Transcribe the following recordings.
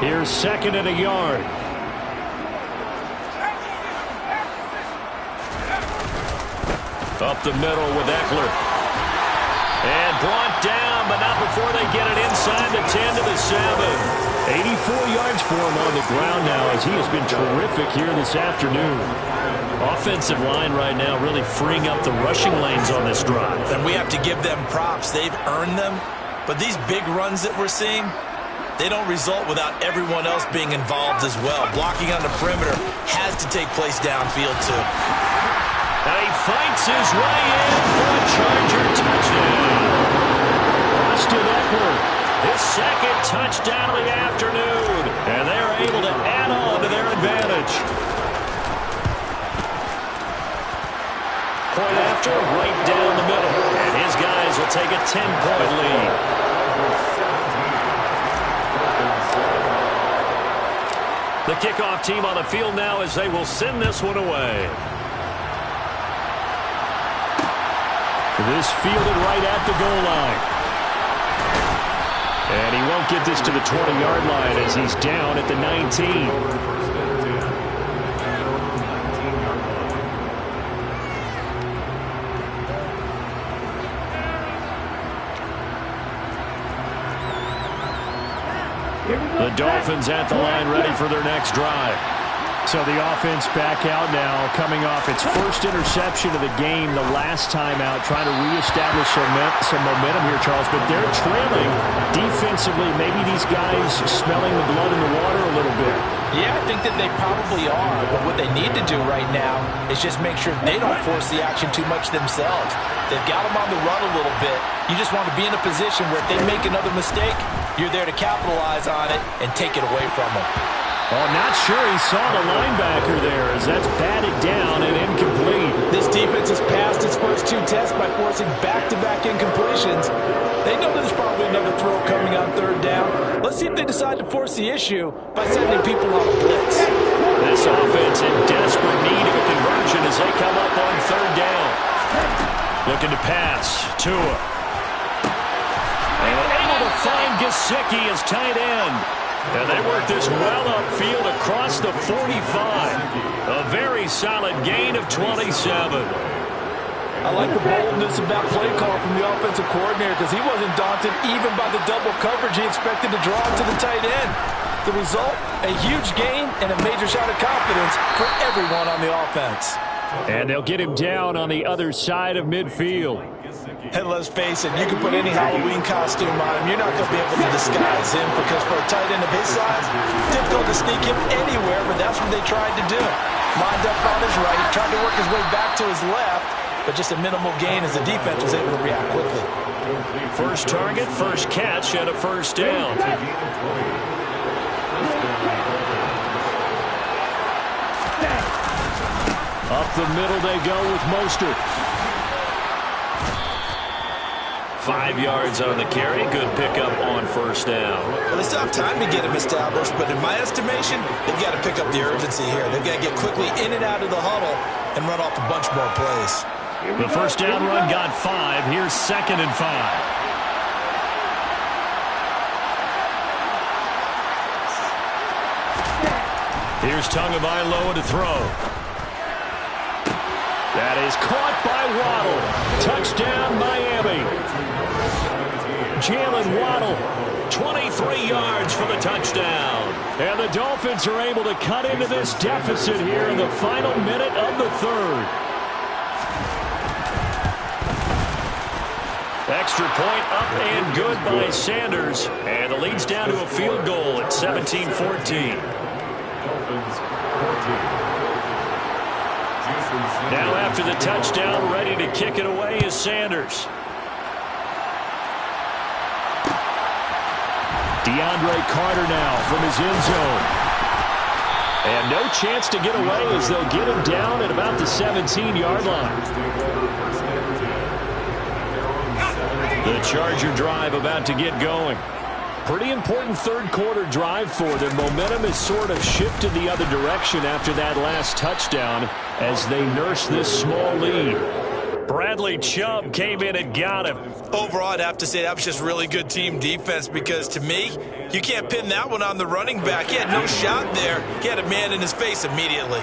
Here's second and a yard. Up the middle with Eckler. And brought down, but not before they get it inside the 10 to the 7. 84 yards for him on the ground now as he has been terrific here this afternoon. Offensive line right now really freeing up the rushing lanes on this drive. And we have to give them props. They've earned them. But these big runs that we're seeing, they don't result without everyone else being involved as well. Blocking on the perimeter has to take place downfield too. And he fights his way in for a Charger touchdown. Austin Eckler, his second touchdown of the afternoon. And they're able to add on to their advantage. Point after, right down the middle. And his guys will take a 10-point lead. The kickoff team on the field now as they will send this one away. This fielded right at the goal line. And he won't get this to the 20-yard line as he's down at the 19. The Dolphins at the line ready for their next drive. So the offense back out now, coming off its first interception of the game the last time out, trying to reestablish some momentum here, Charles. But they're trailing defensively. Maybe these guys smelling the blood in the water a little bit. Yeah, I think that they probably are. But what they need to do right now is just make sure they don't force the action too much themselves. They've got them on the run a little bit. You just want to be in a position where if they make another mistake, you're there to capitalize on it and take it away from them. Oh, not sure he saw the linebacker there as that's batted down and incomplete. This defense has passed its first two tests by forcing back-to-back incompletions. They know there's probably another throw coming on third down. Let's see if they decide to force the issue by sending people on a blitz. This offense in desperate need of a conversion as they come up on third down. Looking to pass. Tua. And able to find Gesicki as tight end. And they work this well upfield across the 45. A very solid gain of 27. I like the boldness of that play call from the offensive coordinator because he wasn't daunted even by the double coverage he expected to draw to the tight end. The result, a huge gain and a major shot of confidence for everyone on the offense. And they'll get him down on the other side of midfield. And let's face it, you can put any Halloween costume on him. You're not going to be able to disguise him because for a tight end of his size, difficult to sneak him anywhere, but that's what they tried to do. Lined up on his right, tried to work his way back to his left, but just a minimal gain as the defense was able to react quickly. First target, first catch, and a first down. Up the middle they go with Mostert. 5 yards on the carry. Good pickup on first down. Well, they still have time to get him established, but in my estimation, they've got to pick up the urgency here. They've got to get quickly in and out of the huddle and run off a bunch more plays. The first down run got 5. Here's second and 5. Here's Tagovailoa to throw. That is caught by Waddle. Touchdown, Miami. Jalen Waddle, 23 yards for the touchdown. And the Dolphins are able to cut into this deficit here in the final minute of the third. Extra point up and good by Sanders. And the lead's down to a field goal at 17-14. Now after the touchdown, ready to kick it away is Sanders. DeAndre Carter now from his end zone. And no chance to get away as they'll get him down at about the 17-yard line. The Charger drive about to get going. Pretty important third quarter drive for them. Momentum has sort of shifted the other direction after that last touchdown as they nurse this small lead. Bradley Chubb came in and got him. Overall, I'd have to say that was just really good team defense because, to me, you can't pin that one on the running back. He had no shot there. He had a man in his face immediately.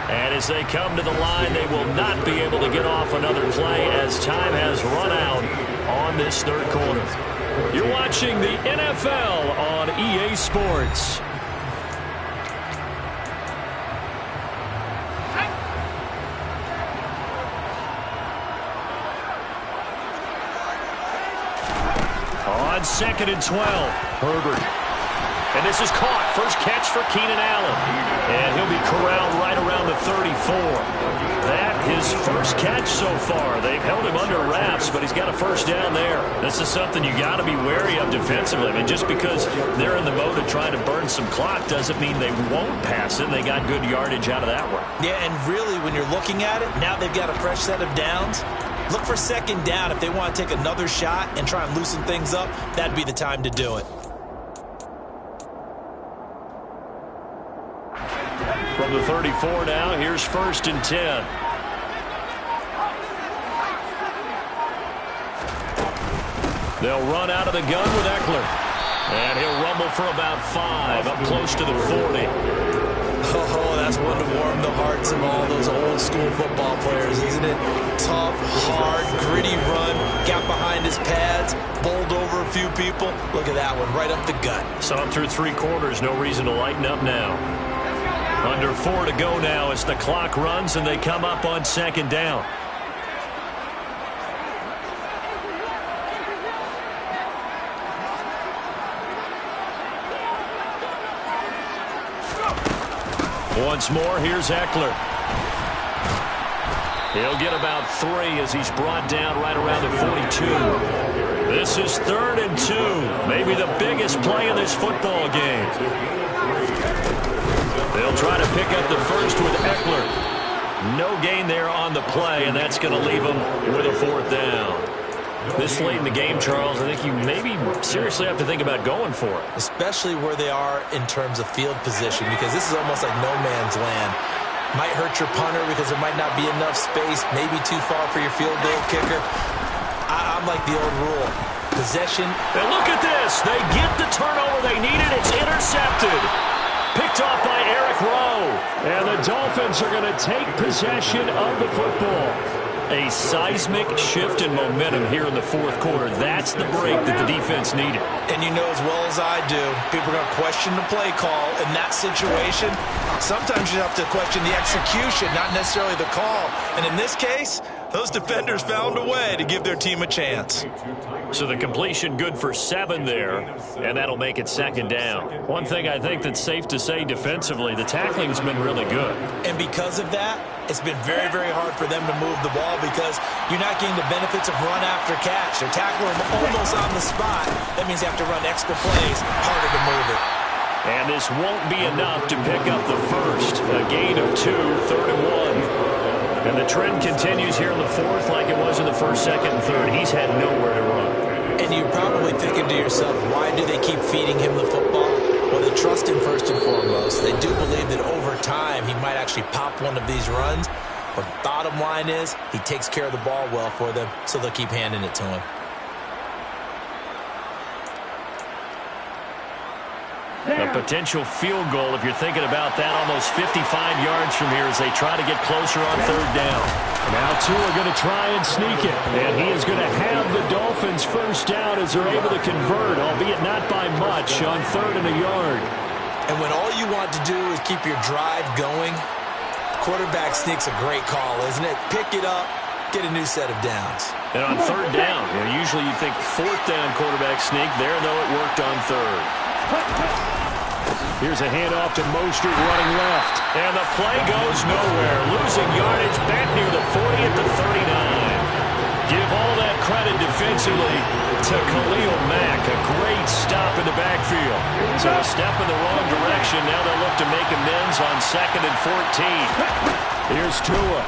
And as they come to the line, they will not be able to get off another play as time has run out on this third quarter. You're watching the NFL on EA Sports. On 2nd and 12, Herbert. And this is caught. First catch for Keenan Allen. And he'll be corralled right around the 34. That his first catch so far. They've held him under wraps, but he's got a first down there. This is something you got to be wary of defensively. I mean, just because they're in the mode of trying to burn some clock doesn't mean they won't pass it. They got good yardage out of that one. Yeah, and really, when you're looking at it, now they've got a fresh set of downs. Look for second down. If they want to take another shot and try and loosen things up, that'd be the time to do it. From the 34 now, here's 1st and 10. They'll run out of the gun with Eckler. And he'll rumble for about 5, up close to the 40. Oh, that's one to warm the hearts of all those old school football players, isn't it? Tough, hard, gritty run, got behind his pads, bowled over a few people. Look at that one, right up the gut. Saw him through 3 quarters, no reason to lighten up now. Under 4 to go now as the clock runs and they come up on 2nd down. Once more, here's Eckler. He'll get about 3 as he's brought down right around the 42. This is 3rd and 2. Maybe the biggest play in this football game. They'll try to pick up the first with Eckler. No gain there on the play, and that's going to leave them with a 4th down. This late in the game, Charles, I think you maybe seriously have to think about going for it. Especially where they are in terms of field position, because this is almost like no man's land. Might hurt your punter because there might not be enough space, maybe too far for your field goal kicker. I'm like the old rule. Possession. And look at this. They get the turnover they needed. It's intercepted. Picked off by Eric Rowe. And the Dolphins are going to take possession of the football. A seismic shift in momentum here in the 4th quarter. That's the break that the defense needed. And you know as well as I do, people are going to question the play call in that situation. Sometimes you have to question the execution, not necessarily the call. And in this case, those defenders found a way to give their team a chance. So the completion good for 7 there, and that'll make it 2nd down. One thing I think that's safe to say defensively, the tackling's been really good. And because of that, it's been very, very hard for them to move the ball because you're not getting the benefits of run after catch. They're tackling them almost on the spot. That means they have to run extra plays, harder to move it. And this won't be enough to pick up the first. A gain of 2, 3rd and 1. And the trend continues here in the 4th like it was in the 1st, 2nd, and 3rd. He's had nowhere to run. And you're probably thinking to yourself, why do they keep feeding him the football? Well, they trust him first and foremost. They do believe that over time he might actually pop one of these runs. But bottom line is he takes care of the ball well for them, so they'll keep handing it to him. A potential field goal, if you're thinking about that, almost 55 yards from here as they try to get closer on 3rd down. Now Tua are going to try and sneak it, and he is going to have the Dolphins first down as they're able to convert, albeit not by much, on 3rd and a yard. And when all you want to do is keep your drive going, quarterback sneak's a great call, isn't it? Pick it up, get a new set of downs. And on 3rd down, usually you think 4th down quarterback sneak. There, though, it worked on 3rd. Here's a handoff to Mostert running left. And the play goes nowhere. Losing yardage back near the 40 at the 39. Give all that credit defensively to Khalil Mack. A great stop in the backfield. So a step in the wrong direction. Now they'll look to make amends on 2nd and 14. Here's Tua.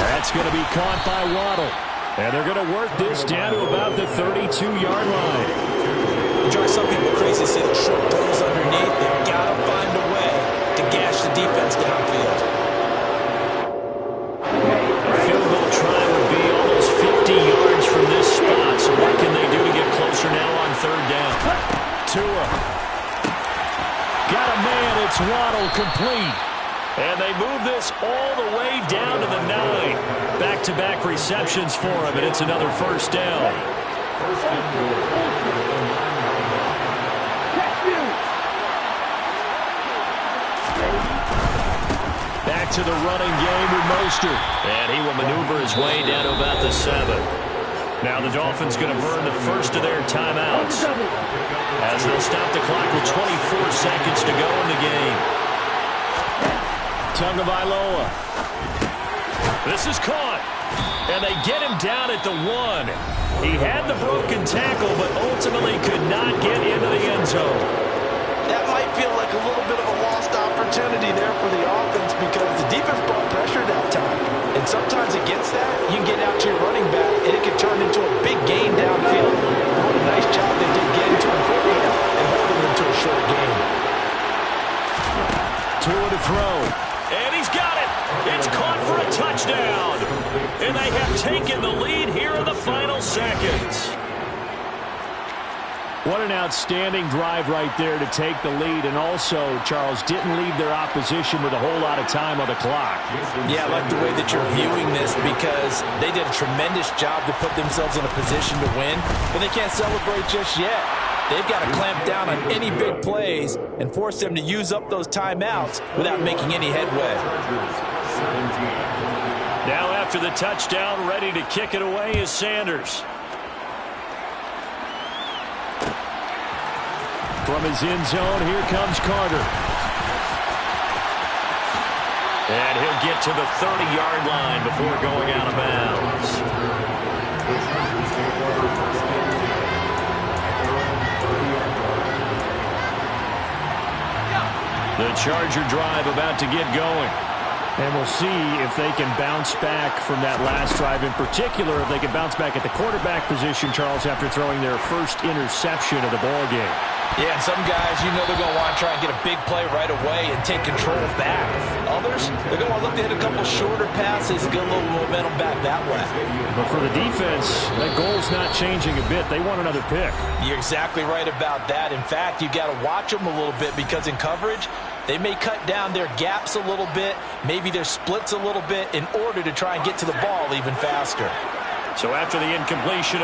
That's going to be caught by Waddle. And they're going to work this down to about the 32-yard line. It drives some people crazy to see the short throws underneath. They've got to find a way to gash the defense downfield. A field goal try would be almost 50 yards from this spot. So what can they do to get closer now on third down? Tua. Got a man. It's Waddle, complete. And they move this all the way down to the 9. Back-to-back receptions for him, and it's another first down. Back to the running game with Mostert. And he will maneuver his way down to about the 7. Now the Dolphins going to burn the first of their timeouts, as they'll stop the clock with 24 seconds to go in the game. Tagovailoa. This is caught. And they get him down at the 1. He had the broken tackle, but ultimately could not get into the end zone. That might feel like a little bit of a lost opportunity there for the offense because the defense brought pressure that time. And sometimes against that, you can get out to your running back, and it can turn into a big gain downfield. But what a nice job they did getting to him quickly and holding him to a short gain. Tua to throw. And he's got it. It's caught for a touchdown. And they have taken the lead here in the final seconds. What an outstanding drive right there to take the lead. And also, Charles, didn't leave their opposition with a whole lot of time on the clock. Yeah, I like the way that you're viewing this because they did a tremendous job to put themselves in a position to win, but they can't celebrate just yet. They've got to clamp down on any big plays and force them to use up those timeouts without making any headway. Now after the touchdown, ready to kick it away is Sanders. From his end zone, here comes Carter. And he'll get to the 30-yard line before going out of bounds. The Charger drive about to get going. And we'll see if they can bounce back from that last drive. In particular, if they can bounce back at the quarterback position, Charles, after throwing their first interception of the ballgame. Yeah, and some guys, you know they're going to want to try and get a big play right away and take control back. Others, they're going to look to hit a couple shorter passes, get a little momentum back that way. But for the defense, that goal's not changing a bit. They want another pick. You're exactly right about that. In fact, you got to watch them a little bit because in coverage, they may cut down their gaps a little bit, maybe their splits a little bit in order to try and get to the ball even faster. So after the incompletion